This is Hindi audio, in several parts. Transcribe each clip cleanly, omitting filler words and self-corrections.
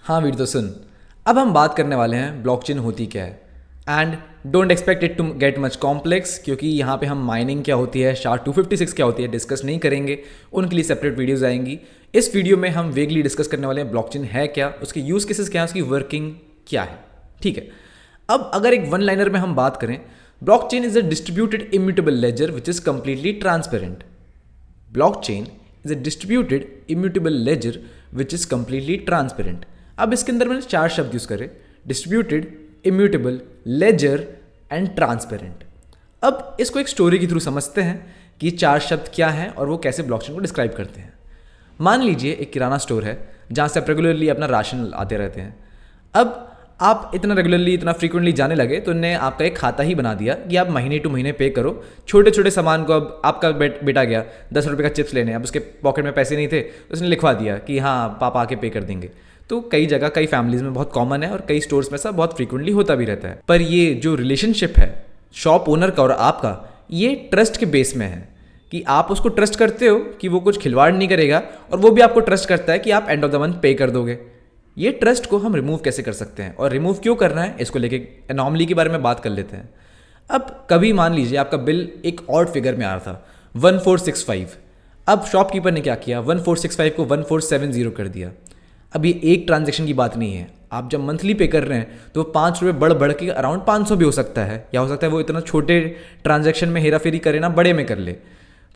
हाँ वीर, तो सुन, अब हम बात करने वाले हैं ब्लॉकचेन होती क्या है। And don't expect it to get much complex, क्योंकि यहाँ पे हम माइनिंग क्या होती है, SHA-256 क्या होती है डिस्कस नहीं करेंगे, उनके लिए सेपरेट वीडियोस आएंगी। इस वीडियो में हम वेगली डिस्कस करने वाले हैं ब्लॉकचेन है क्या, उसके यूज़ केसेस क्या है, उसकी वर्किंग क्या है। ठीक है, अब अगर एक वन लाइनर में हम बात करें, blockchain is a distributed immutable ledger which is completely transparent. Blockchain is a distributed immutable ledger which is completely transparent. अब इसके अंदर मैंने 4 शब्द यूज करे, distributed, immutable, ledger and transparent. अब इसको एक स्टोरी के थ्रू समझते हैं कि 4 शब्द क्या हैं और वो कैसे ब्लॉकचेन को डिस्क्राइब करते हैं। मान लीजिए एक किराना स्टोर है जहाँ से आप रेगुलरली अपना राशन आते रहते हैं। अब आप इतना रेगुलरली, इतना फ्रीक्वेंटली जाने लगे तो उन्होंने आपका एक खाता ही बना दिया कि आप महीने टू महीने पे करो छोटे छोटे सामान को। अब आपका बेटा गया 10 रुपये का चिप्स लेने, अब उसके पॉकेट में पैसे नहीं थे तो उसने लिखवा दिया कि हाँ पापा आके पे कर देंगे। तो कई जगह, कई फैमिलीज में बहुत कॉमन है और कई स्टोर्स में ऐसा बहुत फ्रीक्वेंटली होता भी रहता है। पर ये जो रिलेशनशिप है शॉप ओनर का और आपका, ये ट्रस्ट के बेस में है कि आप उसको ट्रस्ट करते हो कि वो कुछ खिलवाड़ नहीं करेगा और वो भी आपको ट्रस्ट करता है कि आप एंड ऑफ द मंथ पे कर दोगे। ये ट्रस्ट को हम रिमूव कैसे कर सकते हैं और रिमूव क्यों करना है, इसको लेके एनॉमली के बारे में बात कर लेते हैं। अब कभी मान लीजिए आपका बिल एक ऑड फिगर में आ रहा था 1465। अब शॉपकीपर ने क्या किया, 1465 को 1470 कर दिया। अब ये एक ट्रांजैक्शन की बात नहीं है, आप जब मंथली पे कर रहे हैं तो 5 रुपये बढ़ बढ़ के अराउंड 500 भी हो सकता है, या हो सकता है वो इतना छोटे ट्रांजैक्शन में हेरा फेरी करे ना बड़े में कर ले।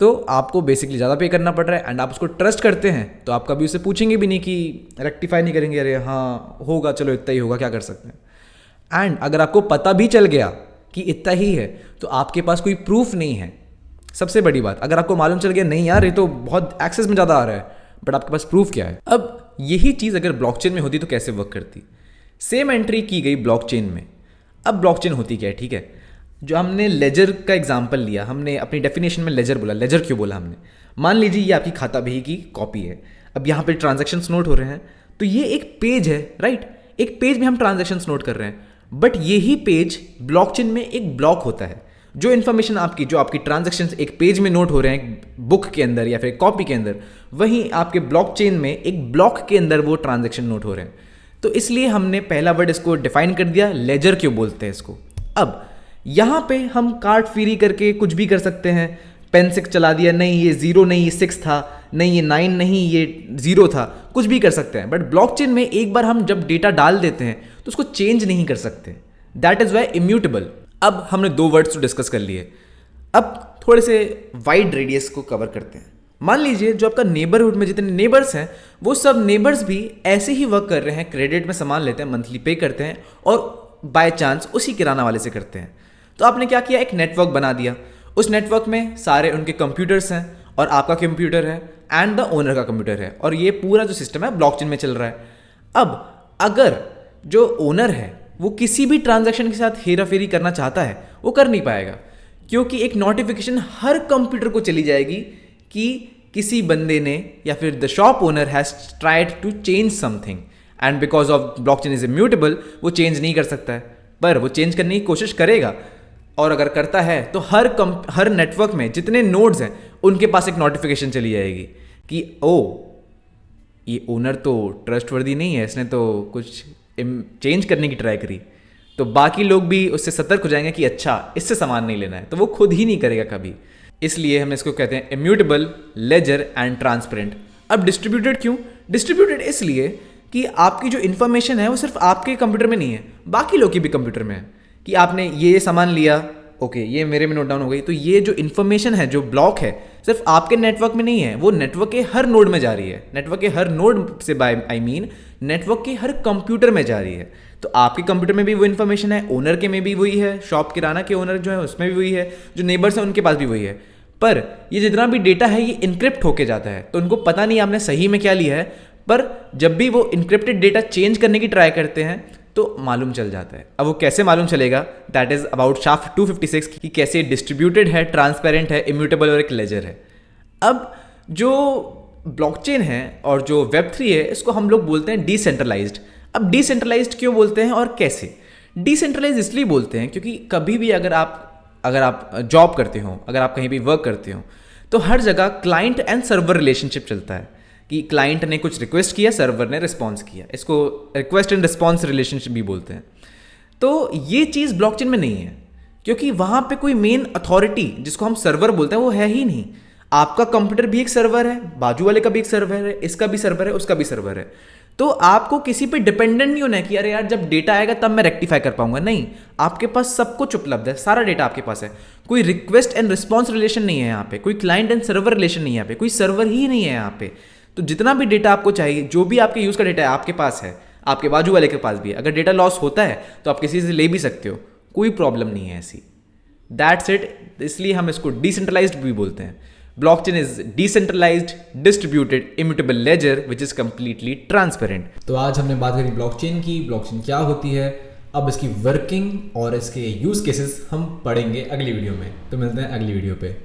तो आपको बेसिकली ज़्यादा पे करना पड़ रहा है एंड आप उसको ट्रस्ट करते हैं तो आप कभी उससे पूछेंगे भी नहीं कि रेक्टिफाई नहीं करेंगे, अरे हाँ होगा चलो इतना ही होगा क्या कर सकते हैं। एंड अगर आपको पता भी चल गया कि इतना ही है तो आपके पास कोई प्रूफ नहीं है। सबसे बड़ी बात, अगर आपको मालूम चल गया नहीं यार ये तो बहुत एक्सेस में ज़्यादा आ रहा है, बट आपके पास प्रूफ क्या है। अब यही चीज़ अगर ब्लॉकचेन में होती तो कैसे वर्क करती। सेम एंट्री की गई ब्लॉकचेन में। अब ब्लॉकचेन होती क्या है, ठीक है, जो हमने लेजर का एग्जांपल लिया, हमने अपनी डेफिनेशन में लेजर बोला। लेजर क्यों बोला हमने, मान लीजिए ये आपकी खाता बही की कॉपी है। अब यहाँ पे ट्रांजैक्शंस नोट हो रहे हैं तो ये एक पेज है, राइट। एक पेज में हम ट्रांजैक्शंस नोट कर रहे हैं, बट यही पेज ब्लॉकचेन में एक ब्लॉक होता है। जो इन्फॉर्मेशन आपकी, जो आपकी ट्रांजैक्शंस एक पेज में नोट हो रहे हैं बुक के अंदर या फिर कॉपी के अंदर, वहीं आपके ब्लॉकचेन में एक ब्लॉक के अंदर वो ट्रांजैक्शन नोट हो रहे हैं। तो इसलिए हमने पहला वर्ड इसको डिफाइन कर दिया, लेजर क्यों बोलते हैं इसको। अब यहाँ पे हम कार्ड फ्री करके कुछ भी कर सकते हैं, पेन से चला दिया, नहीं ये 0 नहीं ये 6 था, नहीं ये 9 नहीं ये 0 था, कुछ भी कर सकते हैं। बट ब्लॉकचेन में एक बार हम जब डेटा डाल देते हैं तो उसको चेंज नहीं कर सकते। That is why immutable. अब हमने 2 वर्ड्स तो डिस्कस कर लिए, अब थोड़े से वाइड रेडियस को कवर करते हैं। मान लीजिए जो आपका नेबरहुड में जितने नेबर्स हैं वो सब नेबर्स भी ऐसे ही वर्क कर रहे हैं, क्रेडिट में सामान लेते हैं, मंथली पे करते हैं और बाय चांस उसी किराना वाले से करते हैं। तो आपने क्या किया, एक नेटवर्क बना दिया। उस नेटवर्क में सारे उनके कंप्यूटर्स हैं और आपका कंप्यूटर है एंड द ओनर का कंप्यूटर है, और ये पूरा जो सिस्टम है ब्लॉकचेन में चल रहा है। अब अगर जो ओनर है वो किसी भी ट्रांजैक्शन के साथ हेरा फेरी करना चाहता है वो कर नहीं पाएगा, क्योंकि एक नोटिफिकेशन हर कंप्यूटर को चली जाएगी कि किसी बंदे ने या फिर the shop owner has tried to change something, and because of blockchain is immutable वो चेंज नहीं कर सकता है, पर वो चेंज करने की कोशिश करेगा। और अगर करता है तो हर नेटवर्क में जितने नोड्स हैं उनके पास एक नोटिफिकेशन चली जाएगी कि ओ ये ओनर तो ट्रस्टवर्दी नहीं है, इसने तो कुछ चेंज करने की ट्राई करी। तो बाकी लोग भी उससे सतर्क हो जाएंगे कि अच्छा इससे सामान नहीं लेना है, तो वो खुद ही नहीं करेगा कभी। इसलिए हम इसको कहते हैं इम्यूटेबल, लेजर एंड ट्रांसपेरेंट। अब डिस्ट्रीब्यूटेड क्यों, डिस्ट्रीब्यूटेड इसलिए कि आपकी जो इन्फॉर्मेशन है वो सिर्फ आपके कंप्यूटर में नहीं है, बाकी लोग की भी कंप्यूटर में है। कि आपने ये सामान लिया, ओके ये मेरे में नोट डाउन हो गई, तो ये जो इन्फॉर्मेशन है, जो ब्लॉक है, सिर्फ आपके नेटवर्क में नहीं है, वो नेटवर्क के हर नोड में जा रही है। नेटवर्क के हर नोड से आई मीन नेटवर्क के हर कंप्यूटर में जा रही है। तो आपके कंप्यूटर में भी वो इन्फॉर्मेशन है, ओनर के में भी वही है, शॉप किराना के ओनर जो है उसमें भी वही है, जो नेबर्स हैं उनके पास भी वही है। पर ये जितना भी डेटा है ये इनक्रिप्ट होके जाता है, तो उनको पता नहीं आपने सही में क्या लिया है। पर जब भी वो इनक्रिप्टेड डेटा चेंज करने की ट्राई करते हैं तो मालूम चल जाता है। अब वो कैसे मालूम चलेगा, दैट इज अबाउट SHA-256 कि कैसे डिस्ट्रीब्यूटेड है, ट्रांसपेरेंट है, इम्यूटेबल और एक लेजर है। अब जो ब्लॉकचेन है और जो Web3 है इसको हम लोग बोलते हैं डिसेंट्रलाइज्ड। अब डिसेंट्रलाइज्ड क्यों बोलते हैं और कैसे? डिसेंट्रलाइज्ड इसलिए बोलते हैं क्योंकि कभी भी अगर आप जॉब करते हो, अगर आप कहीं भी वर्क करते हो, तो हर जगह क्लाइंट एंड सर्वर रिलेशनशिप चलता है कि क्लाइंट ने कुछ रिक्वेस्ट किया, सर्वर ने रिस्पॉन्स किया। इसको रिक्वेस्ट एंड रिस्पॉन्स रिलेशनशिप भी बोलते हैं। तो ये चीज़ ब्लॉकचेन में नहीं है, क्योंकि वहाँ पे कोई मेन अथॉरिटी जिसको हम सर्वर बोलते हैं वो है ही नहीं। आपका कंप्यूटर भी एक सर्वर है, बाजू वाले का भी एक सर्वर है, इसका भी सर्वर है, उसका भी सर्वर है। तो आपको किसी पे डिपेंडेंट नहीं होना है कि अरे यार जब डेटा आएगा तब मैं रेक्टिफाई कर पाऊंगा। नहीं, आपके पास सब कुछ उपलब्ध है, सारा डेटा आपके पास है। कोई रिक्वेस्ट एंड रिस्पॉन्स रिलेशन नहीं है यहाँ पे, कोई क्लाइंट एंड सर्वर रिलेशन नहीं है यहाँ पे, कोई सर्वर ही नहीं है यहाँ पे। तो जितना भी डेटा आपको चाहिए, जो भी आपके यूज़ का डेटा है आपके पास है, आपके बाजू वाले के पास भी है। अगर डेटा लॉस होता है तो आप किसी से ले भी सकते हो, कोई प्रॉब्लम नहीं है ऐसी। That's it. इसलिए हम इसको डिसेंट्रलाइज्ड भी बोलते हैं। Blockchain is decentralised distributed immutable ledger which is completely transparent. तो आज हमने बात करी ब्लॉकचेन की, ब्लॉकचेन क्या होती है। अब इसकी वर्किंग और इसके यूज केसेस हम पढ़ेंगे अगली वीडियो में। तो मिलते हैं अगली वीडियो पे।